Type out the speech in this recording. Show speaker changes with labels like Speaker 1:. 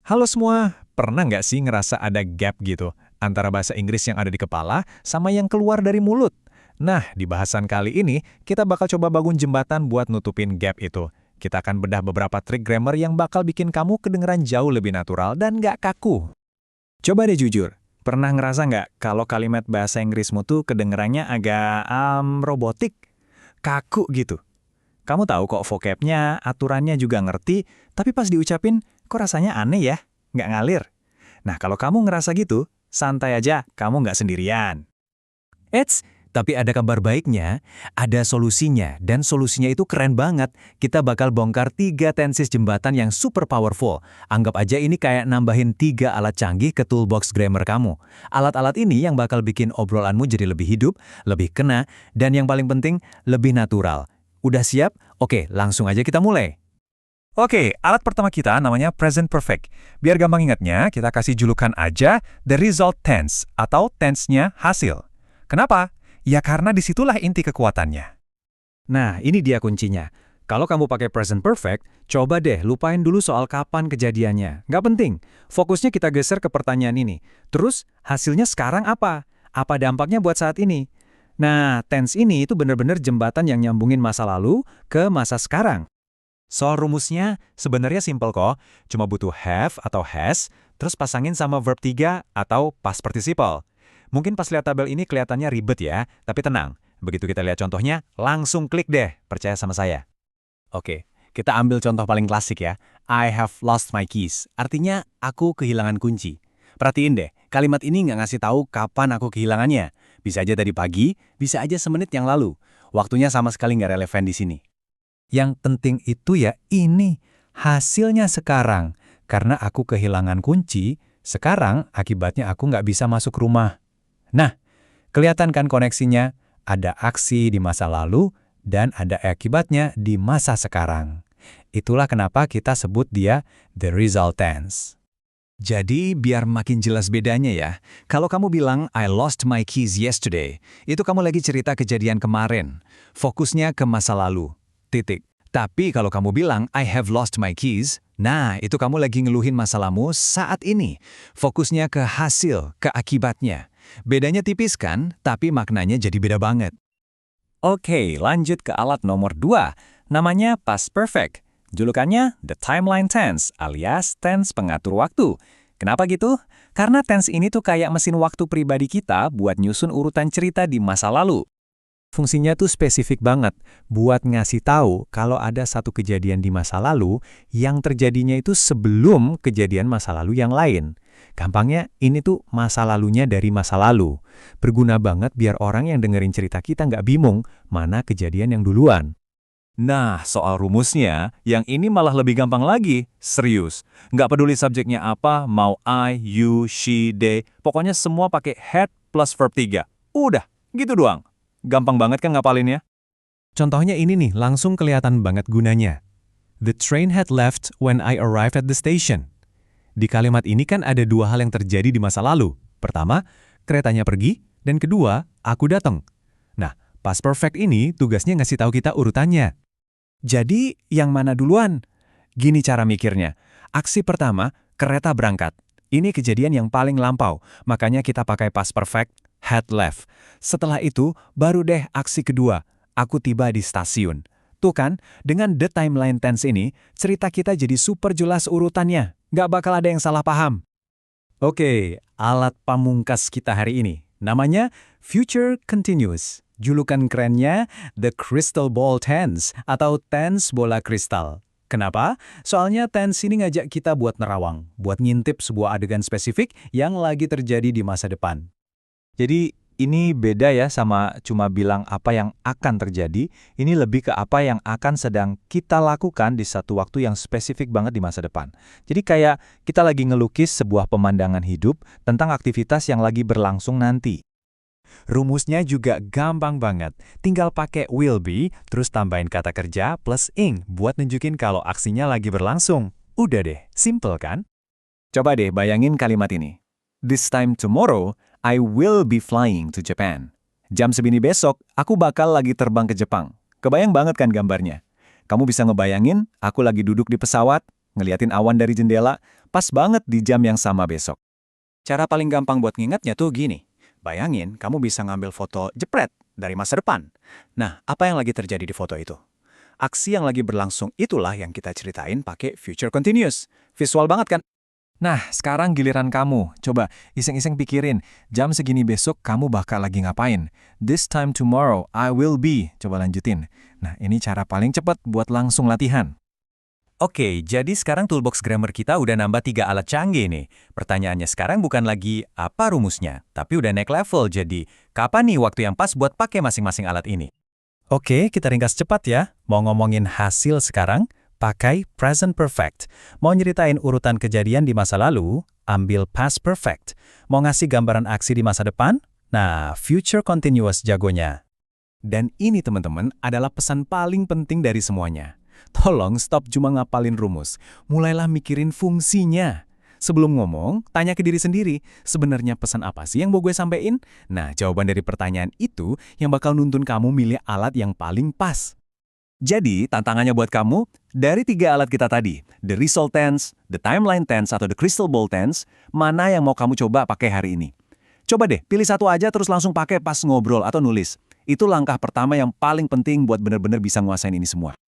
Speaker 1: Halo semua, pernah nggak sih ngerasa ada gap gitu antara bahasa Inggris yang ada di kepala sama yang keluar dari mulut? Nah, di bahasan kali ini, kita bakal coba bangun jembatan buat nutupin gap itu. Kita akan bedah beberapa trik grammar yang bakal bikin kamu kedengeran jauh lebih natural dan nggak kaku. Coba deh jujur, pernah ngerasa nggak kalau kalimat bahasa Inggrismu tuh kedengerannya agak robotik, kaku gitu? Kamu tahu kok vocabnya, aturannya juga ngerti, tapi pas diucapin, kok rasanya aneh ya? Nggak ngalir. Nah, kalau kamu ngerasa gitu, santai aja, kamu nggak sendirian.
Speaker 2: Eits, tapi ada kabar baiknya, ada solusinya, dan solusinya itu keren banget. Kita bakal bongkar 3 tenses jembatan yang super powerful. Anggap aja ini kayak nambahin 3 alat canggih ke toolbox grammar kamu. Alat-alat ini yang bakal bikin obrolanmu jadi lebih hidup, lebih kena, dan yang paling penting, lebih natural. Udah siap? Oke, langsung aja kita mulai.
Speaker 1: Oke, alat pertama kita namanya present perfect. Biar gampang ingatnya, kita kasih julukan aja the result tense, atau tense-nya hasil. Kenapa? Ya karena disitulah inti kekuatannya.
Speaker 2: Nah, ini dia kuncinya. Kalau kamu pakai present perfect, coba deh lupain dulu soal kapan kejadiannya. Nggak penting. Fokusnya kita geser ke pertanyaan ini. Terus, hasilnya sekarang apa? Apa dampaknya buat saat ini? Nah, tense ini itu benar-benar jembatan yang nyambungin masa lalu ke masa sekarang.
Speaker 1: Soal rumusnya sebenarnya simpel kok, cuma butuh have atau has, terus pasangin sama verb 3 atau past participle. Mungkin pas lihat tabel ini kelihatannya ribet ya, tapi tenang. Begitu kita lihat contohnya, langsung klik deh, percaya sama saya.
Speaker 2: Oke, kita ambil contoh paling klasik ya. I have lost my keys. Artinya, aku kehilangan kunci. Perhatiin deh, kalimat ini nggak ngasih tahu kapan aku kehilangannya. Bisa aja tadi pagi, bisa aja semenit yang lalu. Waktunya sama sekali nggak relevan di sini. Yang penting itu ya ini, hasilnya sekarang. Karena aku kehilangan kunci, sekarang akibatnya aku nggak bisa masuk rumah. Nah, kelihatan kan koneksinya? Ada aksi di masa lalu dan ada akibatnya di masa sekarang. Itulah kenapa kita sebut dia the result tense.
Speaker 1: Jadi, biar makin jelas bedanya ya, kalau kamu bilang, I lost my keys yesterday, itu kamu lagi cerita kejadian kemarin. Fokusnya ke masa lalu. Titik. Tapi kalau kamu bilang, I have lost my keys, nah itu kamu lagi ngeluhin masalahmu saat ini. Fokusnya ke hasil, ke akibatnya. Bedanya tipis kan, tapi maknanya jadi beda banget. Oke, lanjut ke alat nomor 2. Namanya past perfect. Julukannya the timeline tense alias tense pengatur waktu. Kenapa gitu? Karena tense ini tuh kayak mesin waktu pribadi kita buat nyusun urutan cerita di masa lalu.
Speaker 2: Fungsinya tuh spesifik banget buat ngasih tahu kalau ada satu kejadian di masa lalu yang terjadinya itu sebelum kejadian masa lalu yang lain. Gampangnya, ini tuh masa lalunya dari masa lalu. Berguna banget biar orang yang dengerin cerita kita nggak bingung mana kejadian yang duluan.
Speaker 1: Nah, soal rumusnya, yang ini malah lebih gampang lagi. Serius. Nggak peduli subjeknya apa, mau I, you, she, they, pokoknya semua pakai had plus verb 3. Udah, gitu doang. Gampang banget kan ngapalinnya?
Speaker 2: Contohnya ini nih, langsung kelihatan banget gunanya. The train had left when I arrived at the station. Di kalimat ini kan ada 2 hal yang terjadi di masa lalu. Pertama, keretanya pergi, dan kedua, aku datang. Nah, past perfect ini tugasnya ngasih tahu kita urutannya. Jadi, yang mana duluan? Gini cara mikirnya. Aksi pertama, kereta berangkat. Ini kejadian yang paling lampau, makanya kita pakai past perfect, had left. Setelah itu, baru deh aksi kedua, aku tiba di stasiun. Tuh kan, dengan the timeline tense ini, cerita kita jadi super jelas urutannya. Nggak bakal ada yang salah paham. Oke, alat pamungkas kita hari ini. Namanya Future Continuous. Julukan kerennya The Crystal Ball Tense atau tense bola kristal. Kenapa? Soalnya tense ini ngajak kita buat nerawang, buat ngintip sebuah adegan spesifik yang lagi terjadi di masa depan.
Speaker 1: Jadi, ini beda ya sama cuma bilang apa yang akan terjadi, ini lebih ke apa yang akan sedang kita lakukan di satu waktu yang spesifik banget di masa depan. Jadi kayak kita lagi ngelukis sebuah pemandangan hidup tentang aktivitas yang lagi berlangsung nanti. Rumusnya juga gampang banget, tinggal pakai will be, terus tambahin kata kerja plus ing buat nunjukin kalau aksinya lagi berlangsung. Udah deh, simple kan? Coba deh bayangin kalimat ini. This time tomorrow, I will be flying to Japan. Jam segini besok, aku bakal lagi terbang ke Jepang. Kebayang banget kan gambarnya? Kamu bisa ngebayangin, aku lagi duduk di pesawat, ngeliatin awan dari jendela, Pas banget di jam yang sama besok. Cara paling gampang buat ngingetnya tuh gini. Bayangin kamu bisa ngambil foto jepret dari masa depan. Nah, apa yang lagi terjadi di foto itu? Aksi yang lagi berlangsung itulah yang kita ceritain pakai future continuous. Visual banget kan? Nah, sekarang giliran kamu. Coba iseng-iseng pikirin, jam segini besok kamu bakal lagi ngapain? This time tomorrow, I will be. Coba lanjutin. Nah, ini cara paling cepat buat langsung latihan. Oke, jadi sekarang toolbox grammar kita udah nambah 3 alat canggih nih. Pertanyaannya sekarang bukan lagi apa rumusnya, tapi udah naik level. Jadi, kapan nih waktu yang pas buat pakai masing-masing alat ini? Oke, kita ringkas cepat ya. Mau ngomongin hasil sekarang, pakai present perfect. Mau nyeritain urutan kejadian di masa lalu, ambil past perfect. Mau ngasih gambaran aksi di masa depan? Nah, future continuous jagonya. Dan ini teman-teman adalah pesan paling penting dari semuanya. Tolong stop cuma ngapalin rumus, mulailah mikirin fungsinya. Sebelum ngomong, tanya ke diri sendiri, sebenarnya pesan apa sih yang mau gue sampein? Nah, jawaban dari pertanyaan itu yang bakal nuntun kamu milih alat yang paling pas. Jadi, tantangannya buat kamu, dari 3 alat kita tadi, the result tense, the timeline tense, atau the crystal ball tense, mana yang mau kamu coba pakai hari ini? Coba deh, pilih satu aja terus langsung pakai pas ngobrol atau nulis. Itu langkah pertama yang paling penting buat benar-benar bisa nguasain ini semua.